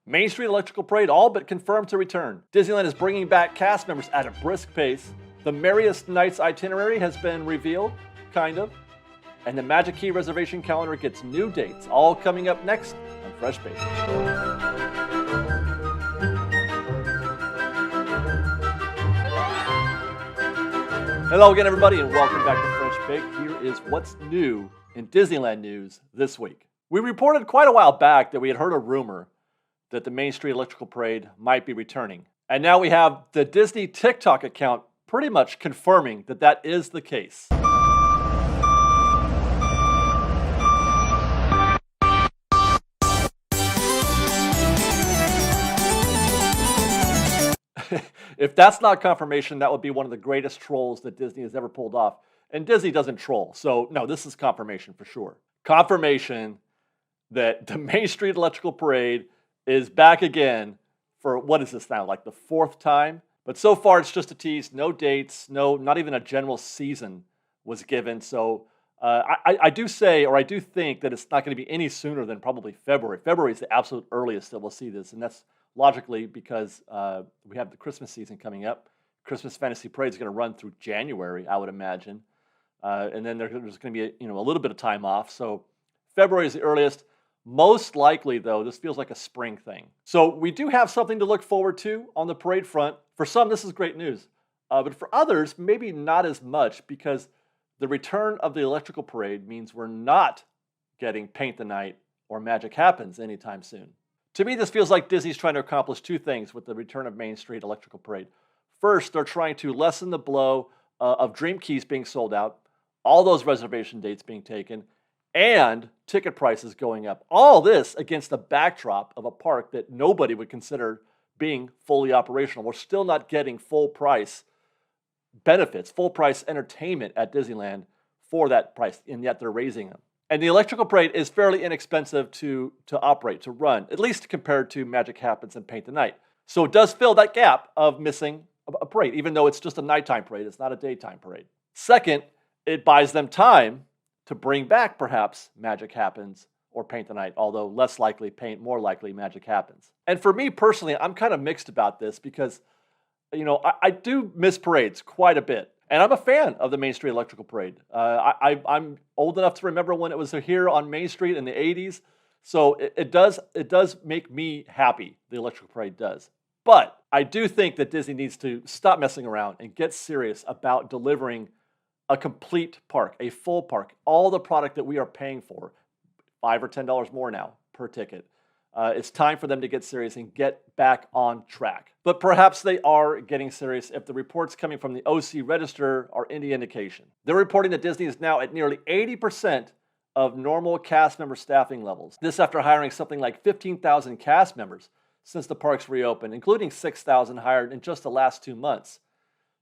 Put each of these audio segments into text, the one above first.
Main Street Electrical Parade all but confirmed to return. Disneyland is bringing back cast members at a brisk pace. The Merriest Night's itinerary has been revealed, kind of. And the Magic Key reservation calendar gets new dates, all coming up next on Fresh Bake. Hello again, everybody, and welcome back to Fresh Bake. Here is what's new in Disneyland news this week. We reported quite a while back that we had heard a rumor that the Main Street Electrical Parade might be returning. And now we have the Disney TikTok account pretty much confirming that that is the case. If that's not confirmation, that would be one of the greatest trolls that Disney has ever pulled off. And Disney doesn't troll, so no, this is confirmation for sure. Confirmation that the Main Street Electrical Parade is back again for, what is this now, like the fourth time? But so far it's just a tease, no dates, not even a general season was given. So I do think that it's not going to be any sooner than probably February. February is the absolute earliest that we'll see this, and that's logically because we have the Christmas season coming up. Christmas Fantasy Parade is going to run through January, I would imagine, and then there's going to be a little bit of time off. So February is the earliest. Most likely, though, this feels like a spring thing. So we do have something to look forward to on the parade front. For some, this is great news. But for others, maybe not as much, because the return of the electrical parade means we're not getting Paint the Night or Magic Happens anytime soon. To me, this feels like Disney's trying to accomplish two things with the return of Main Street Electrical Parade. First, they're trying to lessen the blow of Dream Keys being sold out, all those reservation dates being taken, and ticket prices going up. All this against the backdrop of a park that nobody would consider being fully operational. We're still not getting full price benefits, full price entertainment at Disneyland for that price, and yet they're raising them. And the electrical parade is fairly inexpensive to operate, to run, at least compared to Magic Happens and Paint the Night. So it does fill that gap of missing a parade, even though it's just a nighttime parade, it's not a daytime parade. Second, it buys them time to bring back perhaps Magic Happens or Paint the Night, although less likely Paint, more likely Magic Happens. And for me personally, I'm kind of mixed about this because, I do miss parades quite a bit. And I'm a fan of the Main Street Electrical Parade. I'm old enough to remember when it was here on Main Street in the 80s. So it does make me happy, the Electrical Parade does. But I do think that Disney needs to stop messing around and get serious about delivering a complete park, a full park, all the product that we are paying for, $5 or $10 more now per ticket. It's time for them to get serious and get back on track. But perhaps they are getting serious if the reports coming from the OC Register are any indication. They're reporting that Disney is now at nearly 80% of normal cast member staffing levels. This after hiring something like 15,000 cast members since the parks reopened, including 6,000 hired in just the last 2 months.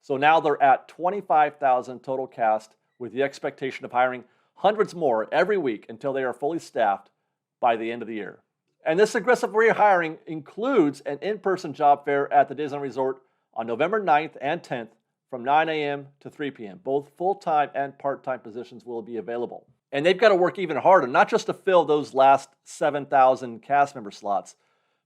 So now they're at 25,000 total cast, with the expectation of hiring hundreds more every week until they are fully staffed by the end of the year. And this aggressive rehiring includes an in-person job fair at the Disneyland Resort on November 9th and 10th from 9 a.m. to 3 p.m. Both full-time and part-time positions will be available. And they've got to work even harder, not just to fill those last 7,000 cast member slots,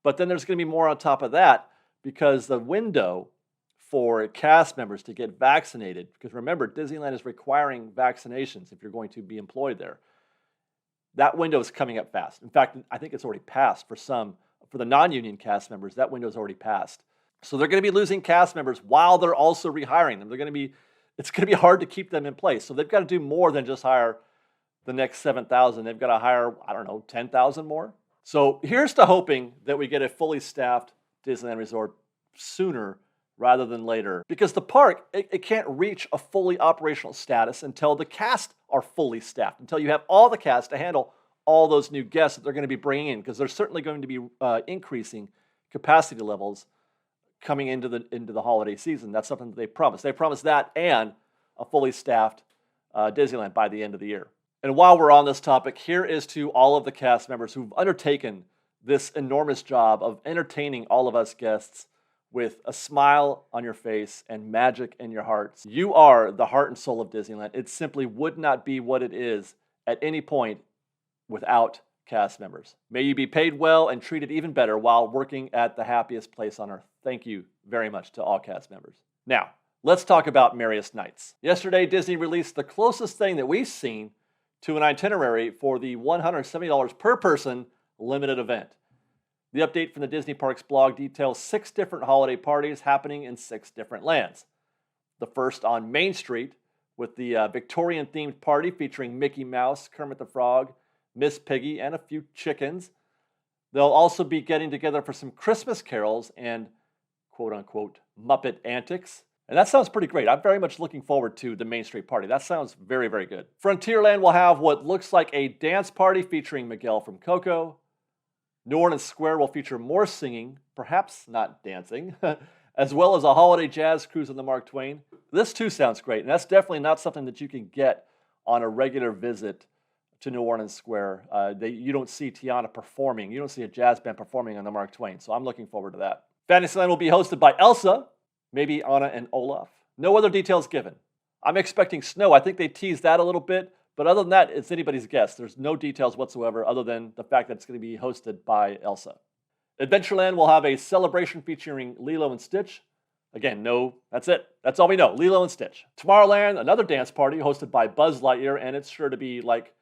but then there's going to be more on top of that, because the window for cast members to get vaccinated, because remember, Disneyland is requiring vaccinations if you're going to be employed there. That window is coming up fast. In fact, I think it's already passed for the non-union cast members. That window is already passed. So they're going to be losing cast members while they're also rehiring them. It's going to be hard to keep them in place. So they've got to do more than just hire the next 7,000. They've got to hire, 10,000 more. So here's to hoping that we get a fully staffed Disneyland Resort sooner rather than later, because the park, it can't reach a fully operational status until the cast are fully staffed, until you have all the cast to handle all those new guests that they're going to be bringing in, because they're certainly going to be increasing capacity levels coming into the holiday season. That's something that they promised. They promised that and a fully staffed Disneyland by the end of the year. And while we're on this topic, here is to all of the cast members who've undertaken this enormous job of entertaining all of us guests with a smile on your face and magic in your hearts. You are the heart and soul of Disneyland. It simply would not be what it is at any point without cast members. May you be paid well and treated even better while working at the happiest place on earth. Thank you very much to all cast members. Now, let's talk about Merriest Nights. Yesterday, Disney released the closest thing that we've seen to an itinerary for the $170 per person limited event. The update from the Disney Parks blog details 6 different holiday parties happening in 6 different lands. The first on Main Street with the Victorian-themed party featuring Mickey Mouse, Kermit the Frog, Miss Piggy, and a few chickens. They'll also be getting together for some Christmas carols and quote-unquote Muppet antics. And that sounds pretty great. I'm very much looking forward to the Main Street party. That sounds very, very good. Frontierland will have what looks like a dance party featuring Miguel from Coco. New Orleans Square will feature more singing, perhaps not dancing, as well as a holiday jazz cruise on the Mark Twain. This too sounds great, and that's definitely not something that you can get on a regular visit to New Orleans Square. You don't see Tiana performing. You don't see a jazz band performing on the Mark Twain, so I'm looking forward to that. Fantasyland will be hosted by Elsa, maybe Anna and Olaf. No other details given. I'm expecting snow. I think they teased that a little bit, but other than that, it's anybody's guess. There's no details whatsoever other than the fact that it's going to be hosted by Elsa. Adventureland will have a celebration featuring Lilo and Stitch. Again, no, that's it. That's all we know, Lilo and Stitch. Tomorrowland, another dance party hosted by Buzz Lightyear, and it's sure to be like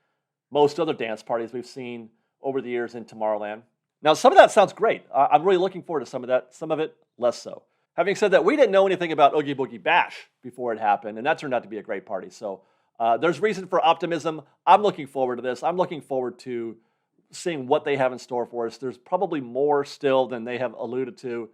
most other dance parties we've seen over the years in Tomorrowland. Now, some of that sounds great. I'm really looking forward to some of that. Some of it, less so. Having said that, we didn't know anything about Oogie Boogie Bash before it happened, and that turned out to be a great party. So there's reason for optimism. I'm looking forward to this. I'm looking forward to seeing what they have in store for us. There's probably more still than they have alluded to.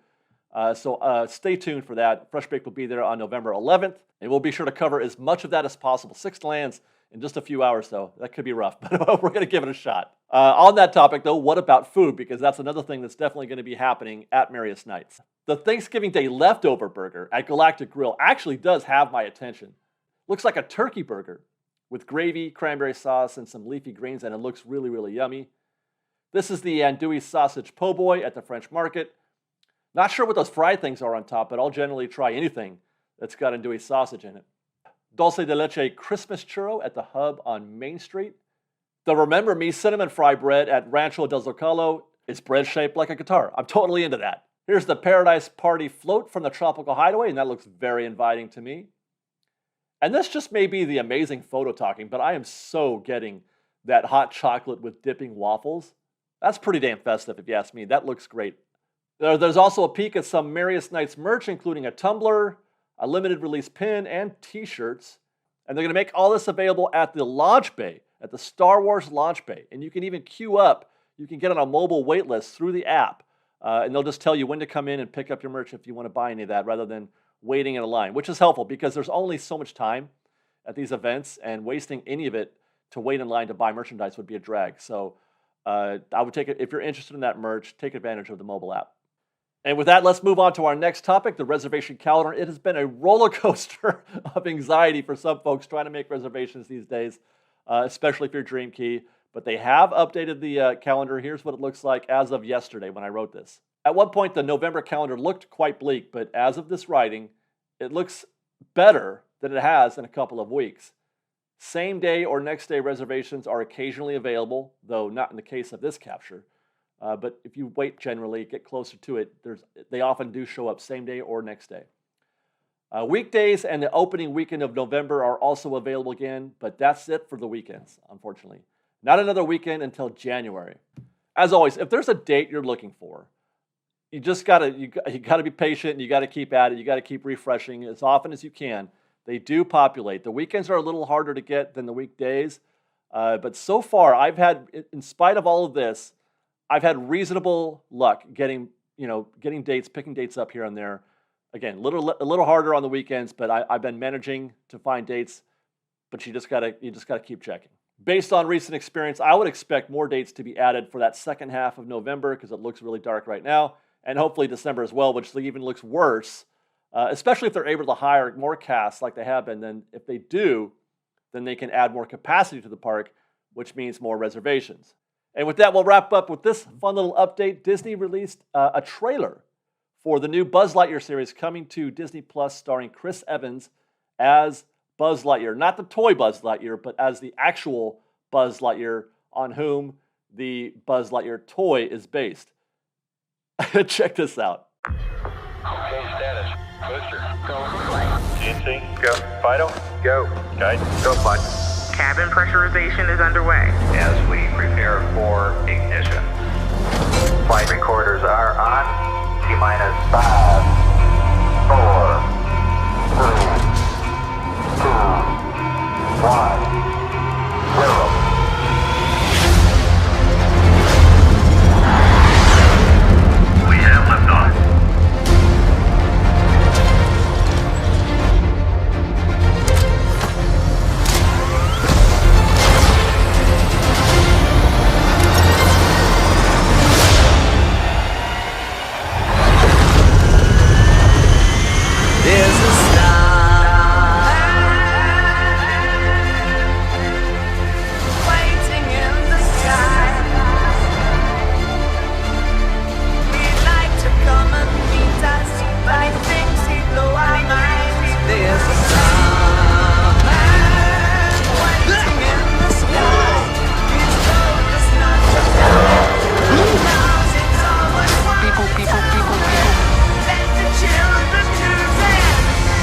So stay tuned for that. Fresh Baked will be there on November 11th, and we'll be sure to cover as much of that as possible. 6 lands in just a few hours, though. That could be rough, but we're going to give it a shot. On that topic, though, what about food? Because that's another thing that's definitely going to be happening at Merriest Nights. The Thanksgiving Day leftover burger at Galactic Grill actually does have my attention. Looks like a turkey burger with gravy, cranberry sauce, and some leafy greens, and it looks really, really yummy. This is the andouille sausage po' boy at the French Market. Not sure what those fried things are on top, but I'll generally try anything that's got andouille sausage in it. Dulce de leche Christmas churro at the Hub on Main Street. The Remember Me cinnamon fry bread at Rancho del Zocalo is bread shaped like a guitar. I'm totally into that. Here's the Paradise Party float from the Tropical Hideaway, and that looks very inviting to me. And this just may be the amazing photo talking, but I am so getting that hot chocolate with dipping waffles. That's pretty damn festive if you ask me. That looks great. There's also a peek at some Merriest Nights merch, including a tumbler, a limited release pin, and t-shirts. And they're going to make all this available at the launch bay, at the Star Wars launch bay. And you can even queue up. You can get on a mobile wait list through the app. And they'll just tell you when to come in and pick up your merch if you want to buy any of that, rather than waiting in a line, which is helpful because there's only so much time at these events, and wasting any of it to wait in line to buy merchandise would be a drag. So I would take it, if you're interested in that merch, take advantage of the mobile app. And with that, let's move on to our next topic, the reservation calendar. It has been a roller coaster of anxiety for some folks trying to make reservations these days, especially if you're Dream Key. But they have updated the calendar. Here's what it looks like as of yesterday when I wrote this. At one point, the November calendar looked quite bleak, but as of this writing, it looks better than it has in a couple of weeks. Same day or next day reservations are occasionally available, though not in the case of this capture. But if you wait generally, get closer to it, they often do show up same day or next day. Weekdays and the opening weekend of November are also available again, but that's it for the weekends, unfortunately. Not another weekend until January. As always, if there's a date you're looking for, you just gotta be patient, and you gotta keep at it. You gotta keep refreshing as often as you can. They do populate. The weekends are a little harder to get than the weekdays, but so far I've had, in spite of all of this, I've had reasonable luck getting dates, picking dates up here and there. Again, a little harder on the weekends, but I've been managing to find dates. But you just gotta keep checking. Based on recent experience, I would expect more dates to be added for that second half of November because it looks really dark right now, and hopefully December as well, which even looks worse, especially if they're able to hire more casts like they have been. Then if they do, then they can add more capacity to the park, which means more reservations. And with that, we'll wrap up with this fun little update. Disney released a trailer for the new Buzz Lightyear series coming to Disney Plus, starring Chris Evans as Buzz Lightyear. Not the toy Buzz Lightyear, but as the actual Buzz Lightyear, on whom the Buzz Lightyear toy is based. Check this out. Okay, status. Booster, go. GNC, go. Fido, go. Guidance, go, Bud. Cabin pressurization is underway. As we prepare for ignition. Flight recorders are on. T-minus 5, 4, 3, 2, 1, 0. We have liftoff. There's a star waiting in the sky. He'd like to come and meet us, but he thinks he'd blow our minds. There's a star waiting in the sky. He's told us not to tell him. Now it's always one. Let the children use it.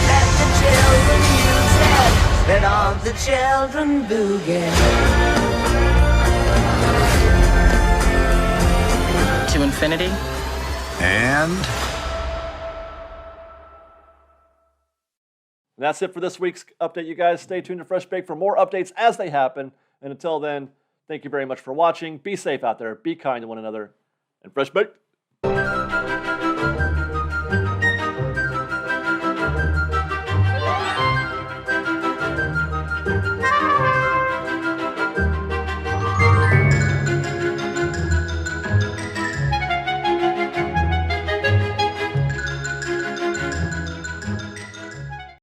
Let the children use it. Let all the children boogie. To infinity And And that's it for this week's update, you guys. Stay tuned to Fresh Bake for more updates as they happen. And until then, thank you very much for watching. Be safe out there. Be kind to one another. And Fresh Baked.